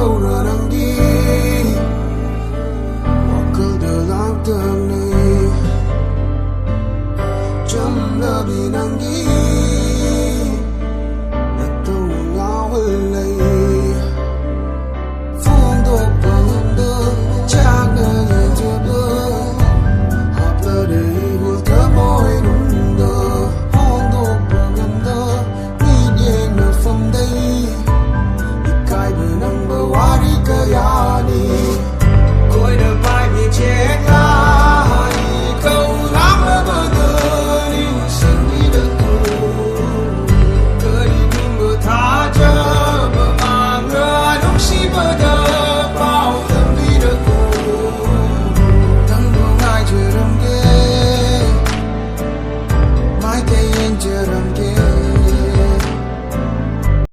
Kauranangi Wakal dalam temni Jam lebih nanggi Natung ngawalay Phong độc bằng Chắc na yên chưa bơ Hạp là đầy hụt thơ môi nung đơ Phong độc bằng Nghĩ điên ở phòng đây Kai benang berwari kayani Koi dapat bincang lagi Kau lama berdiri sendiri deku Keripin bertajam Bermangga Nuksi berdepau Tembi deku Tanggung ai jeram ke Mai kain jeram ke